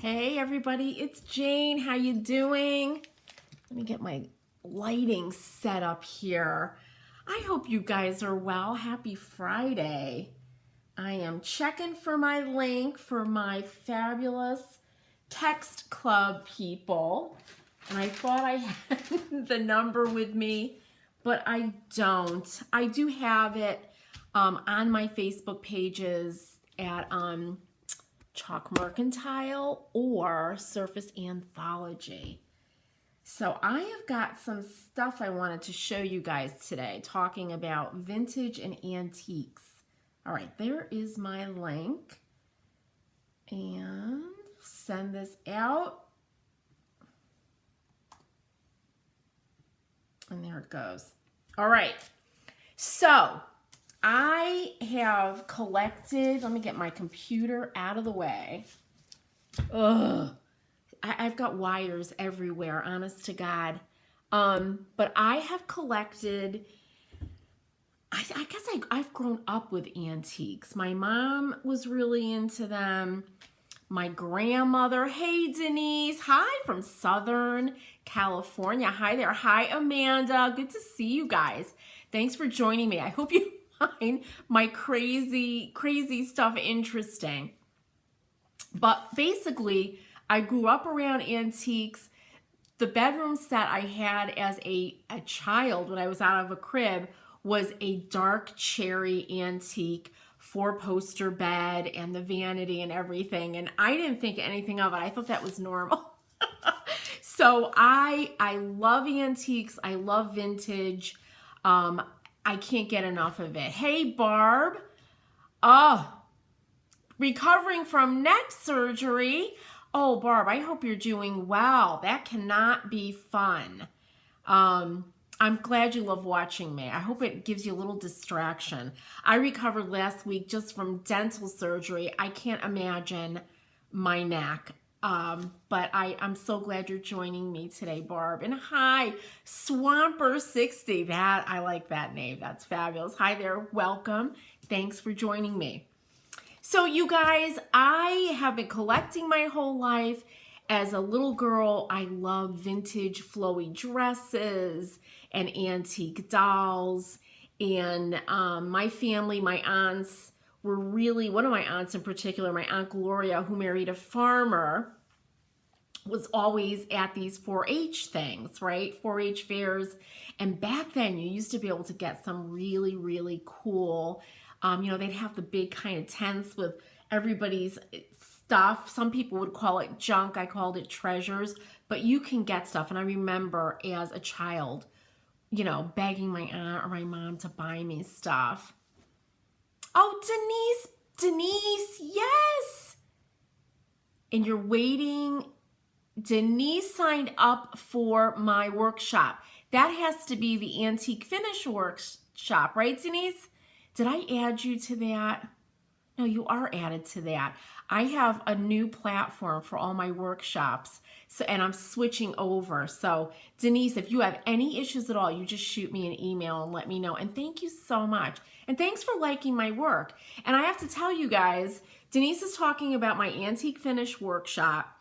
Hey everybody, it's Jane. How you doing? Let me get my lighting set up here. I hope you guys are well. Happy Friday. I am checking for my link for my fabulous text club people. And I thought I had the number with me, but I don't. I do have it on my Facebook pages at Chalk Mercantile or Surface Anthology. So I have got some stuff I wanted to show you guys today, talking about vintage and antiques. All right, there is my link. And send this out. And there it goes. All right, so I have collected, let me get my computer out of the way. Ugh, I've got wires everywhere, honest to God. But I have collected, I guess I've grown up with antiques. My mom was really into them. My grandmother, hey Denise, hi from Southern California. Hi there, hi Amanda, good to see you guys. Thanks for joining me. I hope you find my crazy stuff interesting. But basically, I grew up around antiques. The bedroom set I had as a child when I was out of a crib was a dark cherry antique 4-poster bed and the vanity and everything. And I didn't think anything of it. I thought that was normal. So I love antiques. I love vintage. I can't get enough of it. Hey, Barb. Oh, recovering from neck surgery. Oh, Barb, I hope you're doing well. That cannot be fun. I'm glad you love watching me. I hope it gives you a little distraction. I recovered last week just from dental surgery. I can't imagine my neck. But I'm so glad you're joining me today, Barb. And hi, Swamper60. I like that name. That's fabulous. Hi there. Welcome. Thanks for joining me. So you guys, I have been collecting my whole life. As a little girl, I love vintage flowy dresses and antique dolls. And my family, my aunts were really, one of my aunts in particular, my Aunt Gloria, who married a farmer, was always at these 4-H things, right? 4-H fairs. And back then, you used to be able to get some really cool, they'd have the big kind of tents with everybody's stuff. Some people would call it junk. I called it treasures. But you can get stuff. And I remember as a child, begging my aunt or my mom to buy me stuff. Oh, Denise, yes. And you're waiting. Denise signed up for my workshop. That has to be the antique finish workshop, right, Denise? Did I add you to that? No, you are added to that. I have a new platform for all my workshops, and I'm switching over. So, Denise, if you have any issues at all, you just shoot me an email and let me know. And thank you so much. And thanks for liking my work. And I have to tell you guys, Denise is talking about my antique finish workshop,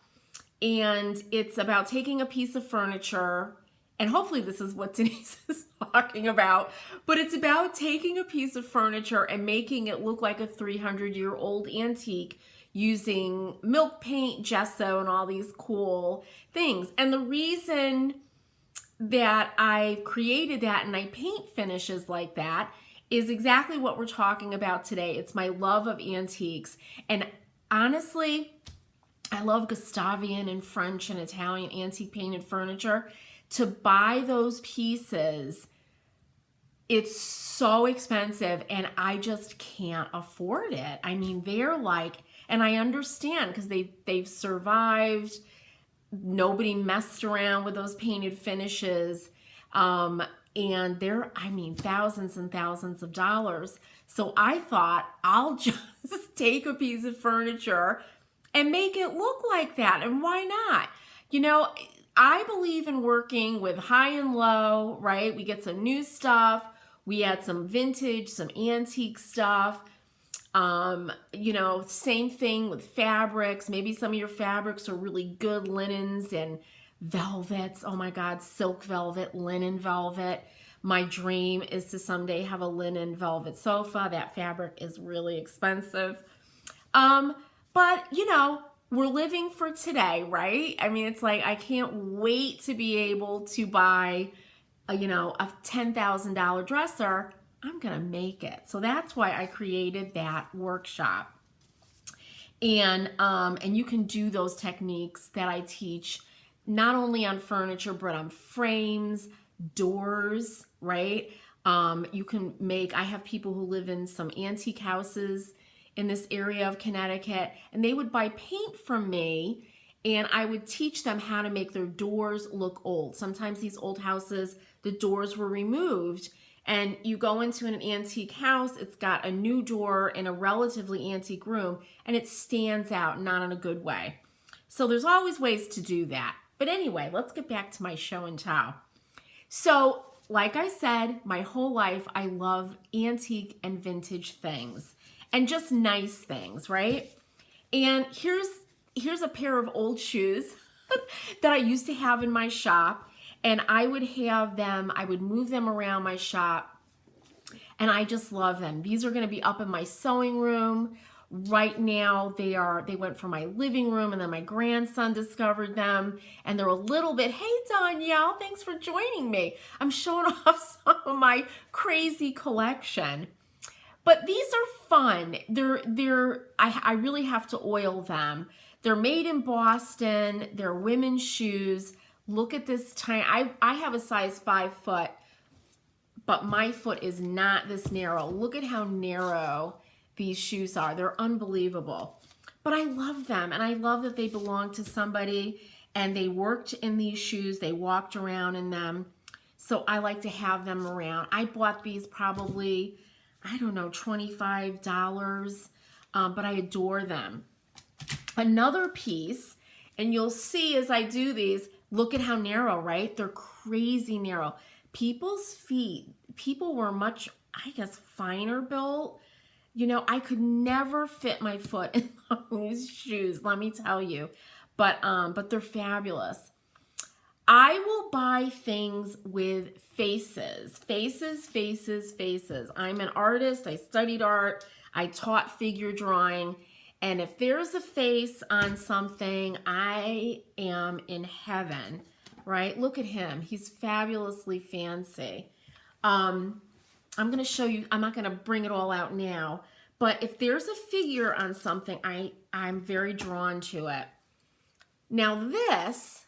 and it's about taking a piece of furniture. And hopefully this is what Denise is talking about, but it's about taking a piece of furniture and making it look like a 300-year-old antique using milk paint, gesso, and all these cool things. And the reason that I created that and I paint finishes like that is exactly what we're talking about today. It's my love of antiques. And honestly, I love Gustavian and French and Italian antique painted furniture. To buy those pieces, it's so expensive and I just can't afford it. I mean, they're like, and I understand because they've survived. Nobody messed around with those painted finishes. And they're, thousands and thousands of dollars. So I thought I'll just take a piece of furniture and make it look like that. And why not? I believe in working with high and low, right? We get some new stuff. We add some vintage, some antique stuff. You know, same thing with fabrics. Maybe some of your fabrics are really good linens and velvets. Oh my God, silk velvet, linen velvet. My dream is to someday have a linen velvet sofa. That fabric is really expensive. But you know, we're living for today, right? I mean, it's like, I can't wait to be able to buy you know, a $10,000 dresser. I'm going to make it. So that's why I created that workshop. And you can do those techniques that I teach not only on furniture, but on frames, doors, right? You can make, I have people who live in some antique houses in this area of Connecticut, and they would buy paint from me, and I would teach them how to make their doors look old. Sometimes these old houses, the doors were removed, and you go into an antique house, it's got a new door in a relatively antique room, and it stands out, not in a good way. So there's always ways to do that. But anyway, let's get back to my show and tell. So, like I said, my whole life, I love antique and vintage things and just nice things, right? And here's a pair of old shoes that I used to have in my shop, and I would have them, I would move them around my shop, and I just love them. These are going to be up in my sewing room. Right now, they went from my living room, and then my grandson discovered them, and they're a little bit, hey Danielle, thanks for joining me. I'm showing off some of my crazy collection. But these are fun. I really have to oil them. They're made in Boston. They're women's shoes. Look at this tiny, I have a size 5 foot, but my foot is not this narrow. Look at how narrow these shoes are. They're unbelievable. But I love them, and I love that they belong to somebody, and they worked in these shoes. They walked around in them. So I like to have them around. I bought these probably, I don't know, $25, but I adore them. Another piece, and you'll see as I do these, look at how narrow, right? They're crazy narrow. People's feet, people were much, I guess, finer built. You know, I could never fit my foot in those shoes, let me tell you. But they're fabulous. I will buy things with faces. Faces, faces, faces. I'm an artist. I studied art. I taught figure drawing. And if there's a face on something, I am in heaven, right? Look at him. He's fabulously fancy. I'm going to show you. I'm not going to bring it all out now. But if there's a figure on something, I'm very drawn to it. Now this,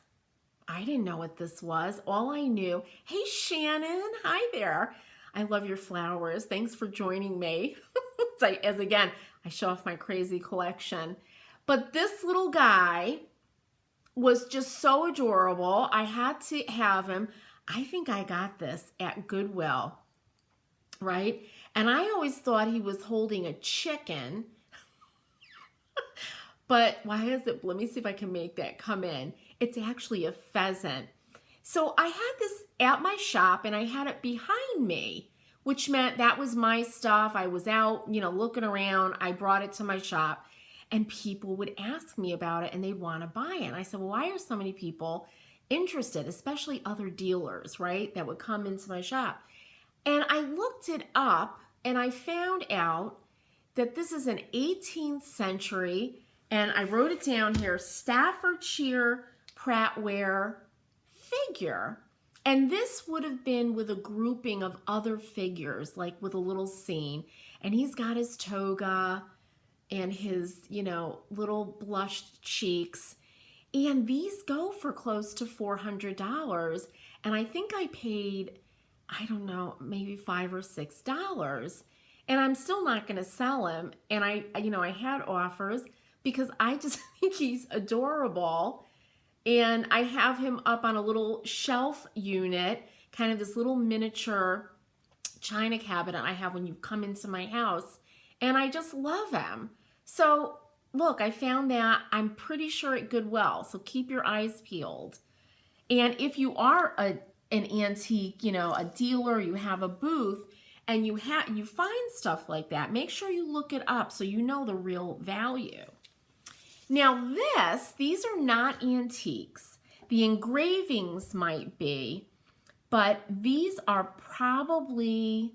I didn't know what this was. All I knew, hey Shannon, hi there. I love your flowers. Thanks for joining me. As again, I show off my crazy collection. But this little guy was just so adorable. I had to have him. I think I got this at Goodwill, right? And I always thought he was holding a chicken. But why is it? Let me see if I can make that come in. It's actually a pheasant. So I had this at my shop, and I had it behind me, which meant that was my stuff. I was out, you know, looking around. I brought it to my shop, and people would ask me about it, and they'd want to buy it. And I said, well, why are so many people interested, especially other dealers, right, that would come into my shop? And I looked it up, and I found out that this is an 18th century, and I wrote it down here, Staffordshire Prattware figure. And this would have been with a grouping of other figures, like with a little scene. And he's got his toga and his, you know, little blushed cheeks. And these go for close to $400. And I think I paid, I don't know, maybe $5 or $6. And I'm still not going to sell him. And I had offers because I just think he's adorable. And I have him up on a little shelf unit, kind of this little miniature china cabinet I have when you come into my house. And I just love him. So look, I found that. I'm pretty sure at Goodwill. So keep your eyes peeled. And if you are an antique, you know, a dealer, you have a booth, and you find stuff like that, make sure you look it up so you know the real value. Now these are not antiques. The engravings might be, but these are probably,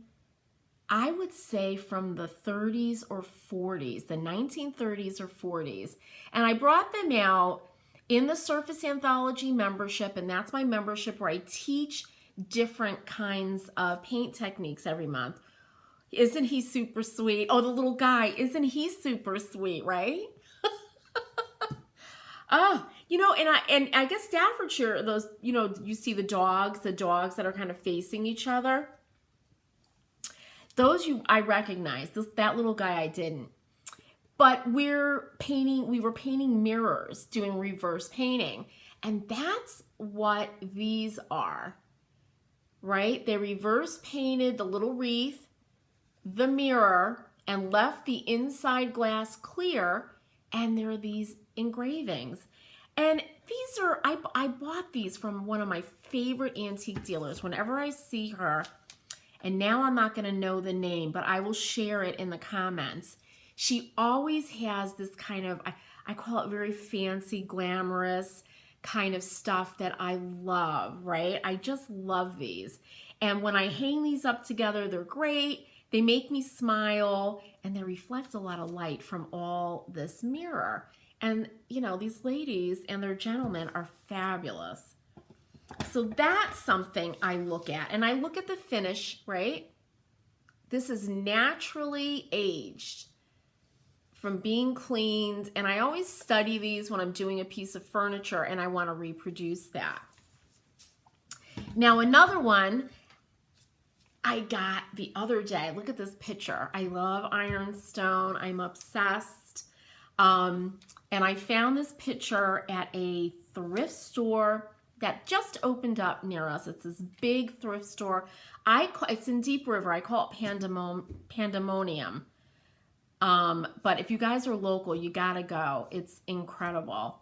I would say, from the 30s or 40s, the 1930s or 40s. And I brought them out in the Surface Anthology membership, and that's my membership where I teach different kinds of paint techniques every month. Isn't he super sweet? Oh, the little guy, isn't he super sweet, right? Oh, you know, and I guess Staffordshire, those, you know, you see the dogs that are kind of facing each other. Those I recognize. That little guy I didn't. But we were painting mirrors, doing reverse painting. And that's what these are, right? They reverse painted the little wreath, the mirror, and left the inside glass clear. And there are these engravings. And these are, I bought these from one of my favorite antique dealers. Whenever I see her, and now I'm not going to know the name, but I will share it in the comments. She always has this kind of, I call it very fancy, glamorous kind of stuff that I love, right? I just love these. And when I hang these up together, they're great. They make me smile, and they reflect a lot of light from all this mirror. And, you know, these ladies and their gentlemen are fabulous. So that's something I look at. And I look at the finish, right? This is naturally aged from being cleaned. And I always study these when I'm doing a piece of furniture and I want to reproduce that. Now, another one I got the other day. Look at this picture. I love Ironstone. I'm obsessed. And I found this picture at a thrift store that just opened up near us. It's this big thrift store. It's in Deep River. I call it Pandemonium. But if you guys are local, you gotta go. It's incredible.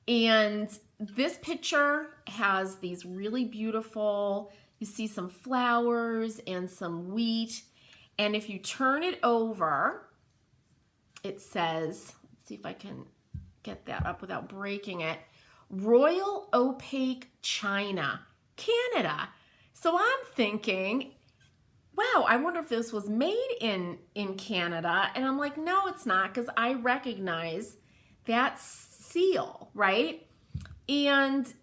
And this picture has these really beautiful, you see some flowers and some wheat. And if you turn it over, it says, let's see if I can get that up without breaking it, Royal Opaque China, Canada. So I'm thinking, wow, I wonder if this was made in Canada. And I'm like, no, it's not, because I recognize that seal, right? And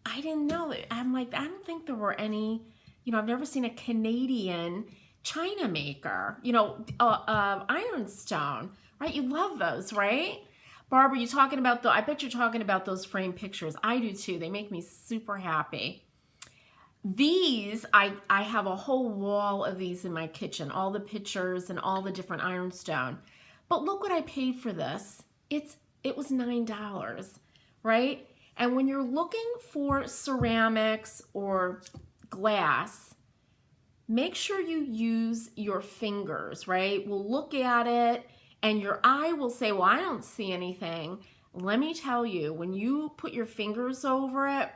I didn't know it. I'm like, I don't think there were any, you know, I've never seen a Canadian China maker, you know, Ironstone, right? You love those, right? Barbara, you talking about I bet you're talking about those framed pictures. I do too. They make me super happy. These, I have a whole wall of these in my kitchen, all the pictures and all the different Ironstone. But look what I paid for this. It was $9, right? And when you're looking for ceramics or glass, make sure you use your fingers, right? We'll look at it and your eye will say, well, I don't see anything. Let me tell you, when you put your fingers over it,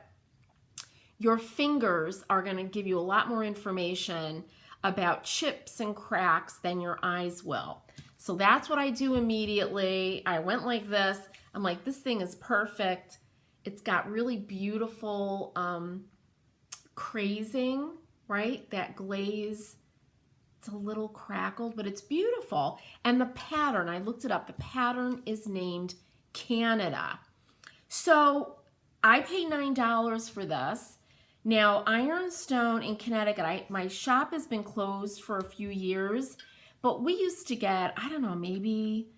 your fingers are going to give you a lot more information about chips and cracks than your eyes will. So that's what I do immediately. I went like this. I'm like, this thing is perfect. It's got really beautiful crazing, right? That glaze, it's a little crackled, but it's beautiful. And the pattern, I looked it up, the pattern is named Canada. So I paid $9 for this. Now, Ironstone in Connecticut, my shop has been closed for a few years, but we used to get, I don't know, maybe,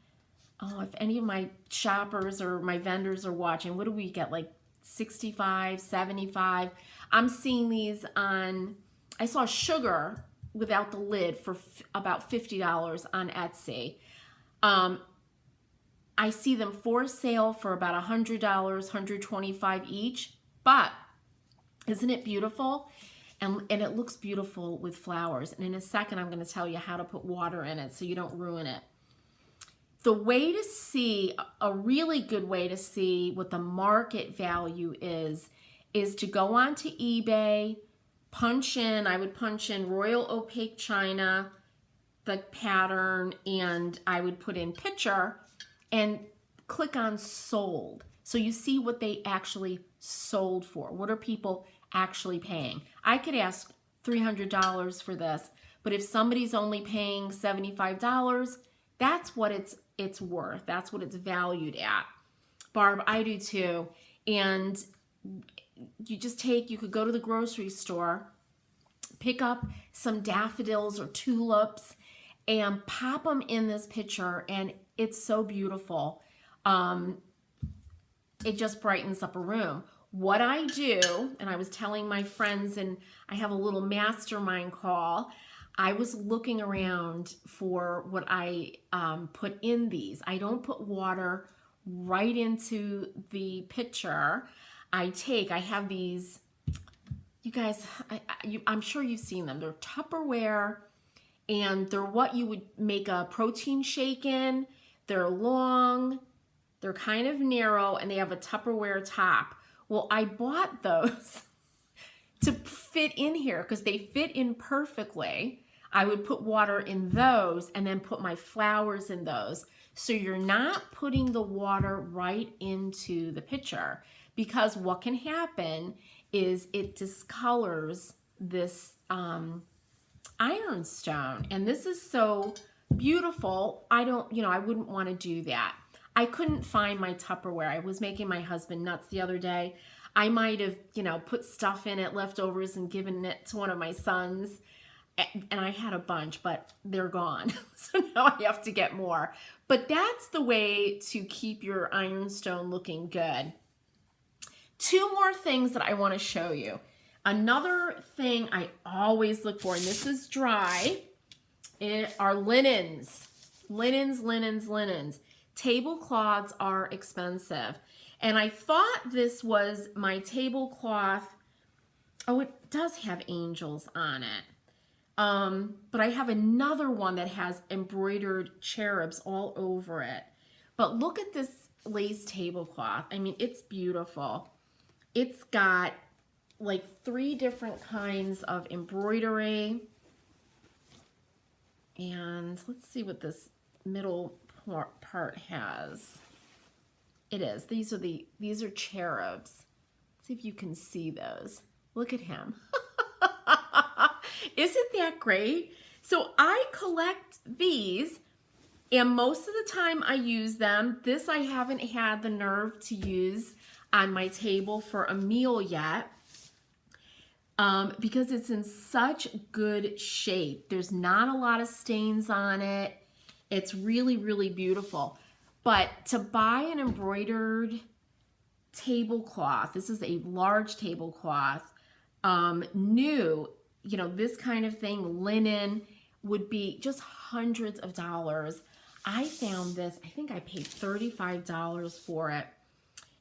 oh, if any of my shoppers or my vendors are watching, what do we get, like 65, 75? I'm seeing these on, I saw sugar without the lid for about $50 on Etsy. I see them for sale for about $100, $125 each, but isn't it beautiful? And it looks beautiful with flowers. And in a second, I'm going to tell you how to put water in it so you don't ruin it. The way to see, a really good way to see what the market value is to go onto eBay, I would punch in Royal Opaque China, the pattern, and I would put in picture and click on sold. So you see what they actually sold for. What are people actually paying? I could ask $300 for this, but if somebody's only paying $75, that's what it's worth. That's what it's valued at. Barb, I do too. And you could go to the grocery store, pick up some daffodils or tulips, and pop them in this picture, and it's so beautiful. It just brightens up a room. What I do, and I was telling my friends, and I have a little mastermind call, I was looking around for what I put in these. I don't put water right into the picture. I have these, you guys, I'm sure you've seen them. They're Tupperware, and they're what you would make a protein shake in. They're long, they're kind of narrow, and they have a Tupperware top. Well, I bought those to fit in here because they fit in perfectly. I would put water in those and then put my flowers in those. So you're not putting the water right into the pitcher, because what can happen is it discolors this ironstone. And this is so beautiful. I wouldn't want to do that. I couldn't find my Tupperware. I was making my husband nuts the other day. I might have, put stuff in it, leftovers, and given it to one of my sons. And I had a bunch, but they're gone. So now I have to get more. But that's the way to keep your ironstone looking good. Two more things that I want to show you. Another thing I always look for, and this is dry, are linens. Linens. Tablecloths are expensive. And I thought this was my tablecloth. Oh, it does have angels on it. But I have another one that has embroidered cherubs all over it. But look at this lace tablecloth. I mean, it's beautiful. It's got like 3 different kinds of embroidery. And let's see what this middle part has. It is. These are cherubs. Let's see if you can see those. Look at him. Isn't that great? So I collect these, and most of the time I use them. This I haven't had the nerve to use on my table for a meal yet, because it's in such good shape. There's not a lot of stains on it. It's really, really beautiful. But to buy an embroidered tablecloth, this is a large tablecloth, new, this kind of thing, linen, would be just hundreds of dollars. I found this, I think I paid $35 for it.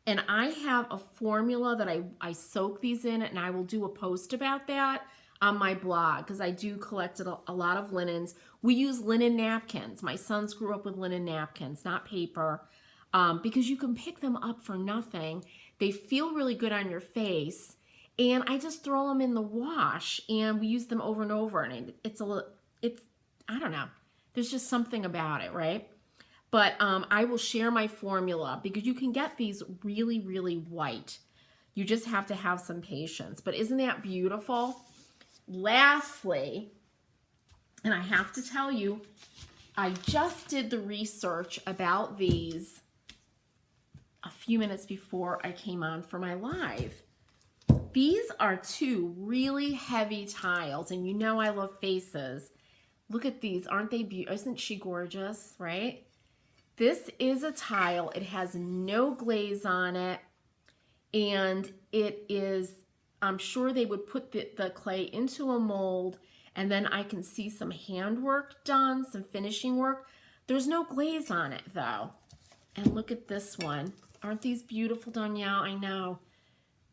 And I have a formula that I soak these in, and I will do a post about that on my blog, because I do collect a lot of linens. We use linen napkins. My sons grew up with linen napkins, not paper, because you can pick them up for nothing. They feel really good on your face, and I just throw them in the wash, and we use them over and over, and it's I don't know. There's just something about it, right? But I will share my formula, because you can get these really, really white. You just have to have some patience. But isn't that beautiful? Lastly, and I have to tell you, I just did the research about these a few minutes before I came on for my live. These are 2 really heavy tiles, and I love faces. Look at these. Aren't they beautiful? Isn't she gorgeous, right? This is a tile. It has no glaze on it, and it is, I'm sure they would put the clay into a mold, and then I can see some handwork done, some finishing work. There's no glaze on it, though. And look at this one. Aren't these beautiful, Danielle? I know.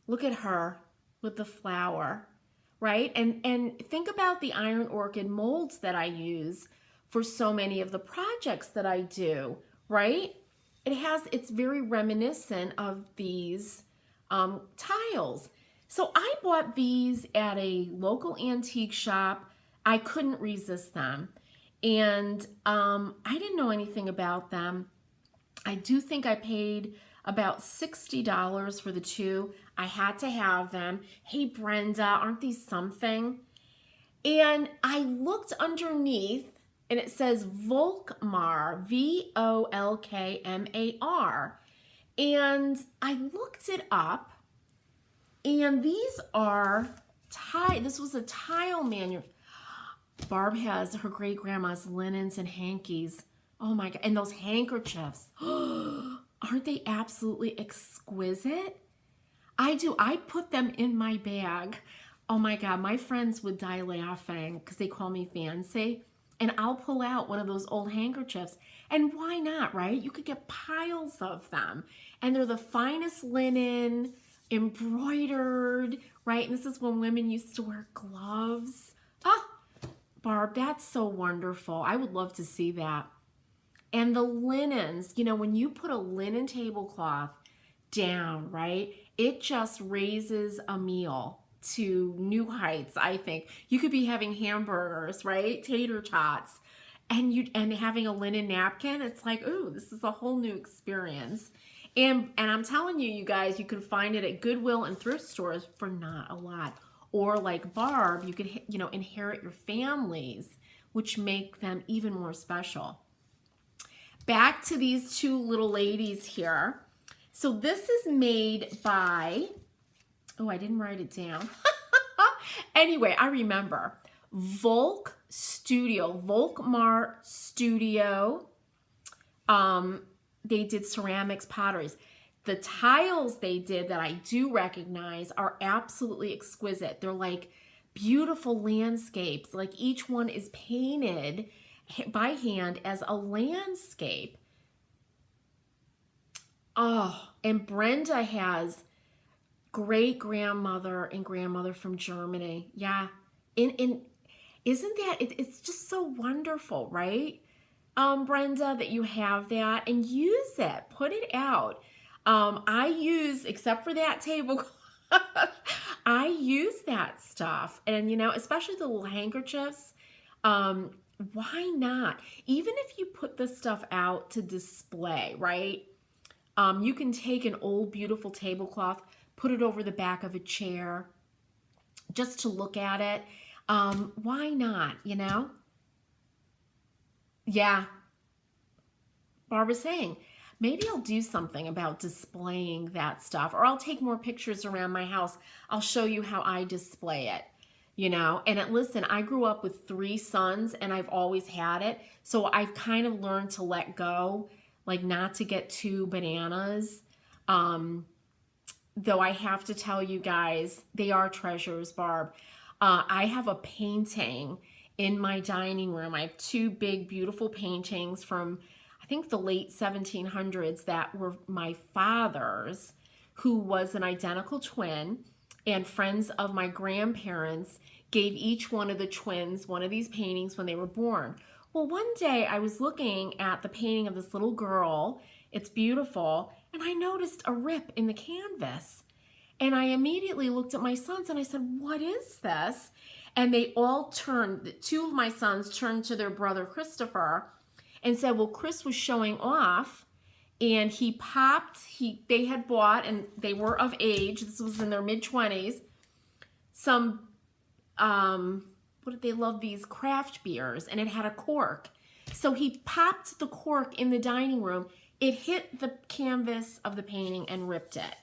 Look at her with the flower, right? And think about the iron orchid molds that I use for so many of the projects that I do, right? It's very reminiscent of these tiles. So I bought these at a local antique shop. I couldn't resist them. And I didn't know anything about them. I do think I paid about $60 for the two. I had to have them. Hey, Brenda, aren't these something? And I looked underneath and it says Volkmar, Volkmar. And I looked it up, and these are this was a tile manufacturer. Barb has her great grandma's linens and hankies. Oh my God. And those handkerchiefs. Aren't they absolutely exquisite? I do. I put them in my bag. Oh my God. My friends would die laughing because they call me fancy. And I'll pull out one of those old handkerchiefs. And why not, right? You could get piles of them. And they're the finest linen, embroidered, right? And this is when women used to wear gloves. Oh, Barb, that's so wonderful. I would love to see that. And the linens, you know, when you put a linen tablecloth down, right, it just raises a meal to new heights, I think. You could be having hamburgers, right, tater tots, and having a linen napkin. It's like, ooh, this is a whole new experience. And I'm telling you, you guys, you can find it at Goodwill and thrift stores for not a lot. Or like Barb, you could, you know, inherit your families, which make them even more special. Back to these two little ladies here. So this is made by, oh, I didn't write it down. Anyway, I remember. Volkmar Studio. They did ceramics, potteries. The tiles they did that I do recognize are absolutely exquisite. They're like beautiful landscapes. Like each one is painted by hand as a landscape. Oh, and Brenda has great grandmother and grandmother from Germany. Yeah. Isn't that, it's just so wonderful, right? Brenda, that you have that, and use it, put it out. I use, except for that tablecloth, I use that stuff. And, you know, especially the little handkerchiefs, why not? Even if you put this stuff out to display, right? You can take an old, beautiful tablecloth, put it over the back of a chair, just to look at it. Why not, you know? Yeah. Barbara's saying, maybe I'll do something about displaying that stuff, or I'll take more pictures around my house. I'll show you how I display it, you know? And listen, I grew up with 3 sons and I've always had it. So I've kind of learned to let go, like not to get too bananas. Though I have to tell you guys, they are treasures, Barb. I have a painting in my dining room. I have 2 big, beautiful paintings from, I think, the late 1700s that were my father's, who was an identical twin, and friends of my grandparents gave each one of the twins one of these paintings when they were born. Well, one day I was looking at the painting of this little girl. It's beautiful. And I noticed a rip in the canvas. And I immediately looked at my sons and I said, what is this? And they all turned, 2 of my sons turned to their brother Christopher and said, well, Chris was showing off and he popped, they had bought, and they were of age, this was in their mid-20s, some, what did they love, these craft beers, and it had a cork. So he popped the cork in the dining room. It hit the canvas of the painting and ripped it.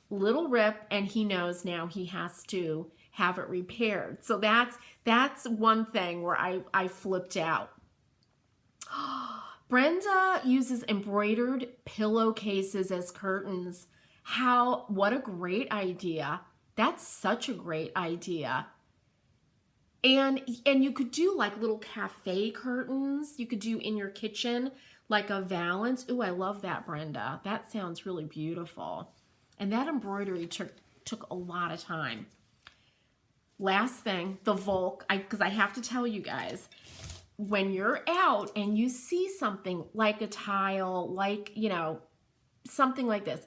Little rip, and he knows now he has to have it repaired. So that's one thing where I flipped out. Brenda uses embroidered pillowcases as curtains. What a great idea. That's such a great idea. And you could do like little cafe curtains. You could do in your kitchen like a valance. Ooh, I love that, Brenda. That sounds really beautiful. And that embroidery took a lot of time. Last thing, the Volk, because I have to tell you guys, when you're out and you see something like a tile, like, you know, something like this,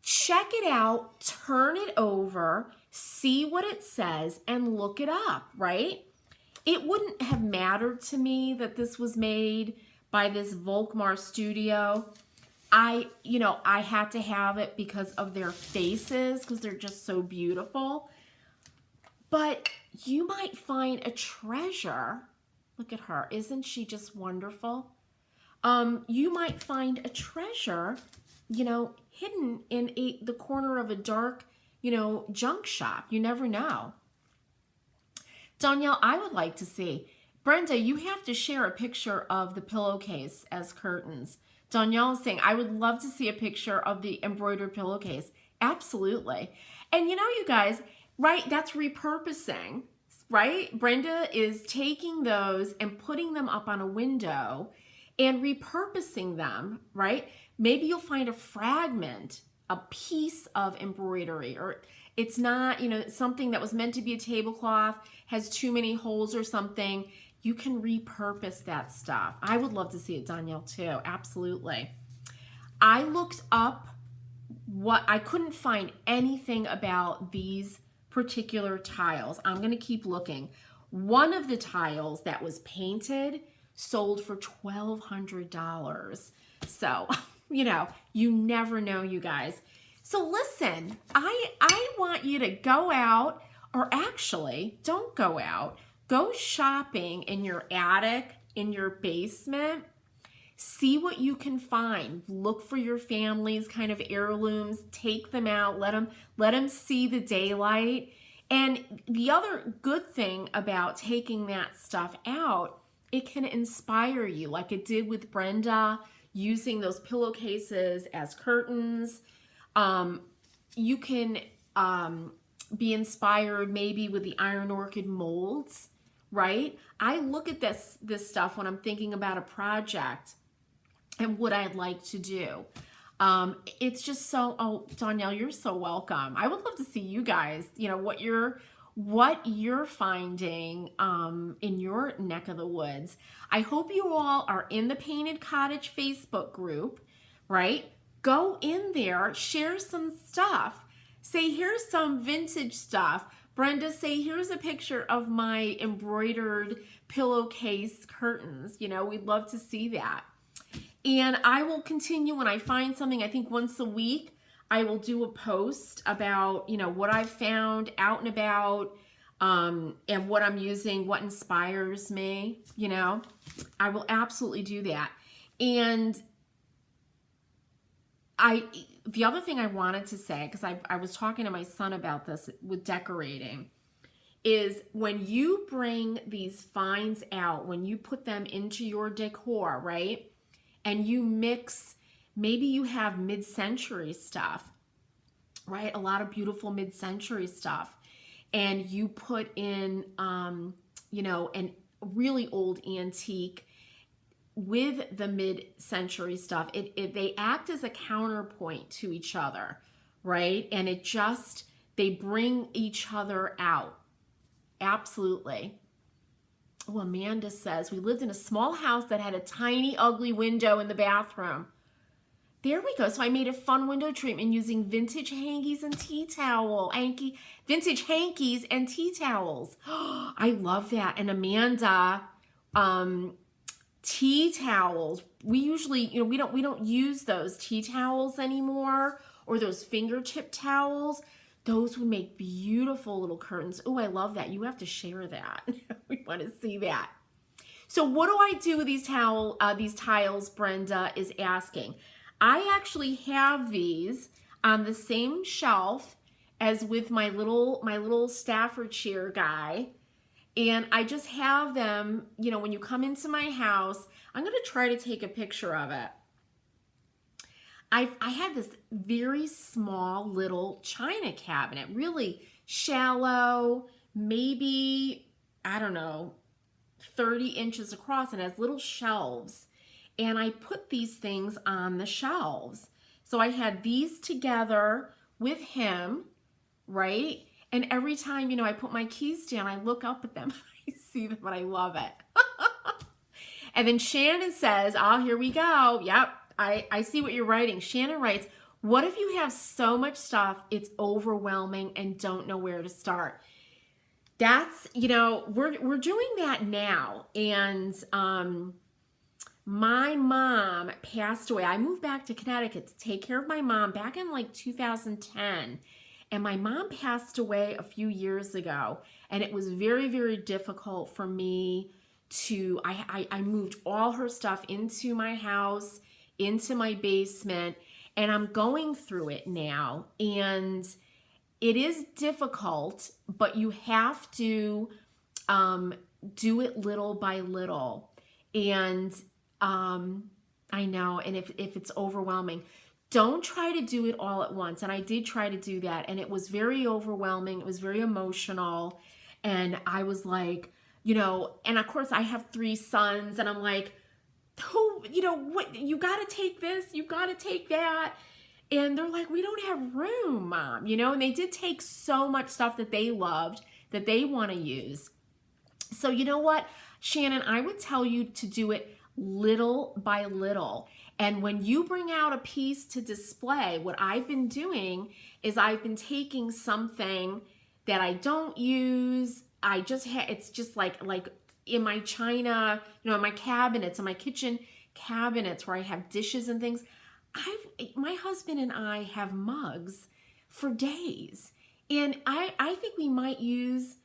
check it out, turn it over, see what it says, and look it up, right? It wouldn't have mattered to me that this was made by this Volkmar studio. I had to have it because of their faces, because they're just so beautiful. But you might find a treasure. Look at her. Isn't she just wonderful? You might find a treasure, hidden in the corner of a dark, junk shop. You never know. Danielle, I would like to see. Brenda, you have to share a picture of the pillowcase as curtains. Danielle is saying, I would love to see a picture of the embroidered pillowcase. Absolutely. And you guys, right, that's repurposing, right? Brenda is taking those and putting them up on a window and repurposing them, right? Maybe you'll find a fragment, a piece of embroidery, or it's not, something that was meant to be a tablecloth, has too many holes or something. You can repurpose that stuff. I would love to see it, Danielle, too. Absolutely. I looked up I couldn't find anything about these particular tiles. I'm going to keep looking. One of the tiles that was painted sold for $1,200. So, you never know, you guys. So listen, I want you to go out, or actually, don't go out. Go shopping in your attic, in your basement. See what you can find. Look for your family's kind of heirlooms. Take them out. Let them see the daylight. And the other good thing about taking that stuff out, it can inspire you, like it did with Brenda, using those pillowcases as curtains. You can be inspired maybe with the iron orchid molds, right? I look at this stuff when I'm thinking about a project and what I'd like to do. It's just so, oh, Danielle, you're so welcome. I would love to see you guys, what you're finding in your neck of the woods. I hope you all are in the Painted Cottage Facebook group, right? Go in there, share some stuff. Say, here's some vintage stuff. Brenda, say, here's a picture of my embroidered pillowcase curtains. We'd love to see that. And I will continue when I find something. I think once a week, I will do a post about, what I've found out and about, and what I'm using, what inspires me, I will absolutely do that. And the other thing I wanted to say, because I was talking to my son about this with decorating, is when you bring these finds out, when you put them into your decor, right? And you mix, maybe you have mid-century stuff, right? A lot of beautiful mid-century stuff. And you put in, an really old antique with the mid-century stuff. They act as a counterpoint to each other, right? And they bring each other out. Absolutely. Oh, Amanda says, we lived in a small house that had a tiny, ugly window in the bathroom. There we go. So I made a fun window treatment using vintage hankies and tea towel. Vintage hankies and tea towels. I love that. And Amanda, tea towels. We usually, we don't use those tea towels anymore, or those fingertip towels. Those would make beautiful little curtains. Oh, I love that. You have to share that. We want to see that. So what do I do with these tiles, Brenda is asking. I actually have these on the same shelf as with my little Staffordshire guy. And I just have them, when you come into my house, I'm going to try to take a picture of it. I had this very small little china cabinet, really shallow, maybe, I don't know, 30 inches across, and has little shelves. And I put these things on the shelves. So I had these together with him, right? And every time, I put my keys down, I look up at them, I see them, and I love it. And then Shannon says, oh, here we go. Yep, I see what you're writing. Shannon writes, What if you have so much stuff, it's overwhelming and don't know where to start? That's, we're doing that now. And my mom passed away. I moved back to Connecticut to take care of my mom back in like 2010. And my mom passed away a few years ago. And it was very, very difficult for me to, I moved all her stuff into my house, into my basement, and I'm going through it now. And it is difficult, but you have to do it little by little. And I know, and if it's overwhelming, don't try to do it all at once. And I did try to do that, and it was very overwhelming. It was very emotional. And I was like, and of course I have 3 sons, and I'm like, what, you got to take this, you got to take that. And they're like, we don't have room, Mom, and they did take so much stuff that they loved that they want to use. So you know what, Shannon, I would tell you to do it little by little. And when you bring out a piece to display, what I've been doing is I've been taking something that I don't use. It's just like in my china, in my cabinets, in my kitchen cabinets where I have dishes and things. My husband and I have mugs for days. And I think we might use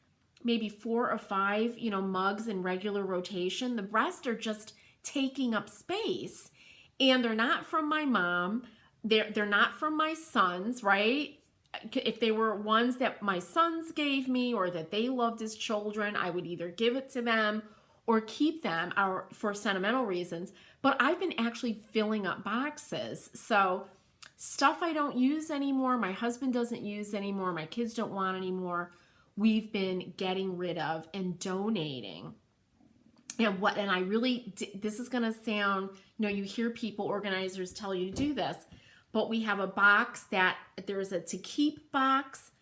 maybe 4 or 5, mugs in regular rotation. The rest are just taking up space. And they're not from my mom. They're not from my sons, right? If they were ones that my sons gave me or that they loved as children, I would either give it to them or keep them for sentimental reasons. But I've been actually filling up boxes. So stuff I don't use anymore, my husband doesn't use anymore, my kids don't want anymore, we've been getting rid of and donating. And I really, this is going to sound, you hear people, organizers tell you to do this, but we have a box that there's a to keep box,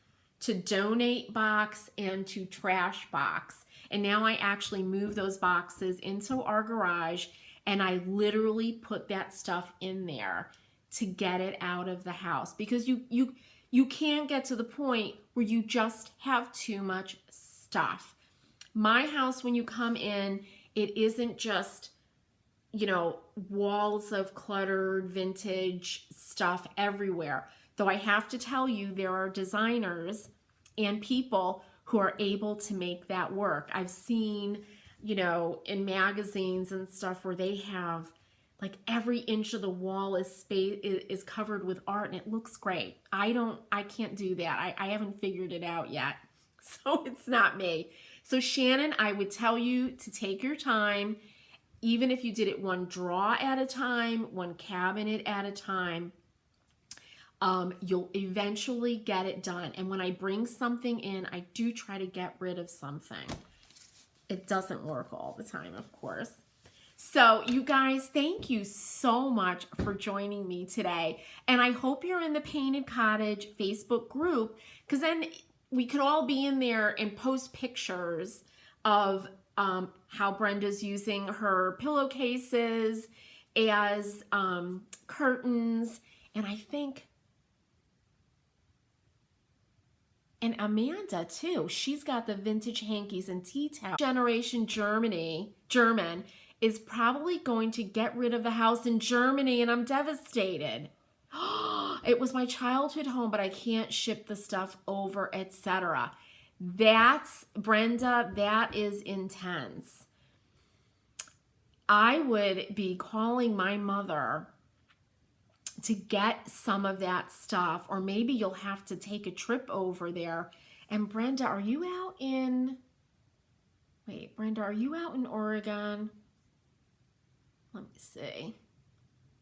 to donate box, and to trash box. And now I actually move those boxes into our garage, and I literally put that stuff in there to get it out of the house, because you can't get to the point where you just have too much stuff. My house, when you come in, it isn't just, walls of cluttered vintage stuff everywhere. Though I have to tell you, there are designers and people who are able to make that work. I've seen, in magazines and stuff where they have like every inch of the wall is covered with art, and it looks great. I can't do that. I haven't figured it out yet. So it's not me. So Shannon, I would tell you to take your time, even if you did it one drawer at a time, one cabinet at a time, you'll eventually get it done. And when I bring something in, I do try to get rid of something. It doesn't work all the time, of course. So you guys, thank you so much for joining me today. And I hope you're in the Painted Cottage Facebook group, because then we could all be in there and post pictures of how Brenda's using her pillowcases as curtains. And I think, and Amanda too, she's got the vintage hankies and tea towels. Generation German is probably going to get rid of the house in Germany, and I'm devastated. It was my childhood home, but I can't ship the stuff over, etc. That's, Brenda, that is intense. I would be calling my mother to get some of that stuff, or maybe you'll have to take a trip over there. And Brenda, are you out in, Brenda, are you out in Oregon? Let me see.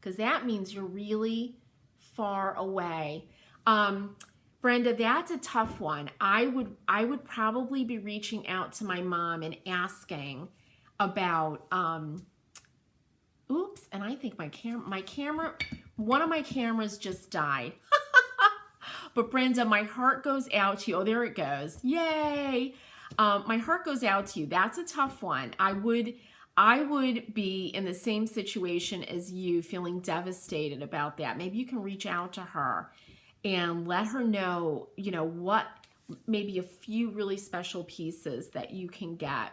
Because that means you're really far away. Brenda, that's a tough one. I would probably be reaching out to my mom and asking about, oops, and I think my camera, one of my cameras just died. But Brenda, my heart goes out to you. Oh, there it goes. Yay. My heart goes out to you. That's a tough one. I would I would be in the same situation as you, feeling devastated about that. Maybe you can reach out to her and let her know, what maybe a few really special pieces that you can get.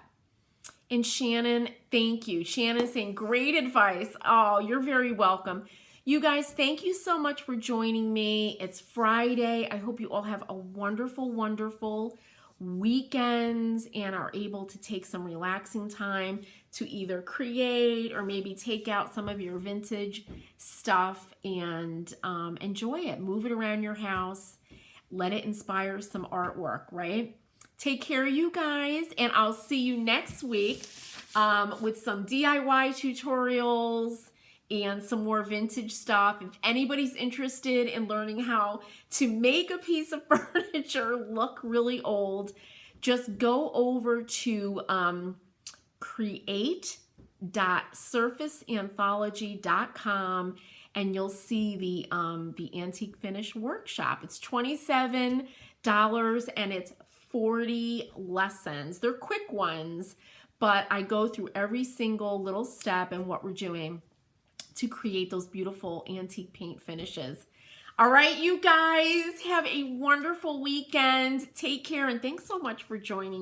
And Shannon, thank you. Shannon's saying, great advice. Oh, you're very welcome. You guys, thank you so much for joining me. It's Friday. I hope you all have a wonderful, wonderful weekend and are able to take some relaxing time to either create or maybe take out some of your vintage stuff and enjoy it. Move it around your house. Let it inspire some artwork, right? Take care, you guys, and I'll see you next week with some DIY tutorials and some more vintage stuff. If anybody's interested in learning how to make a piece of furniture look really old, just go over to create.surfaceanthology.com and you'll see the Antique Finish Workshop. It's $27 and it's 40 lessons. They're quick ones, but I go through every single little step and what we're doing to create those beautiful antique paint finishes. All right, you guys, have a wonderful weekend. Take care, and thanks so much for joining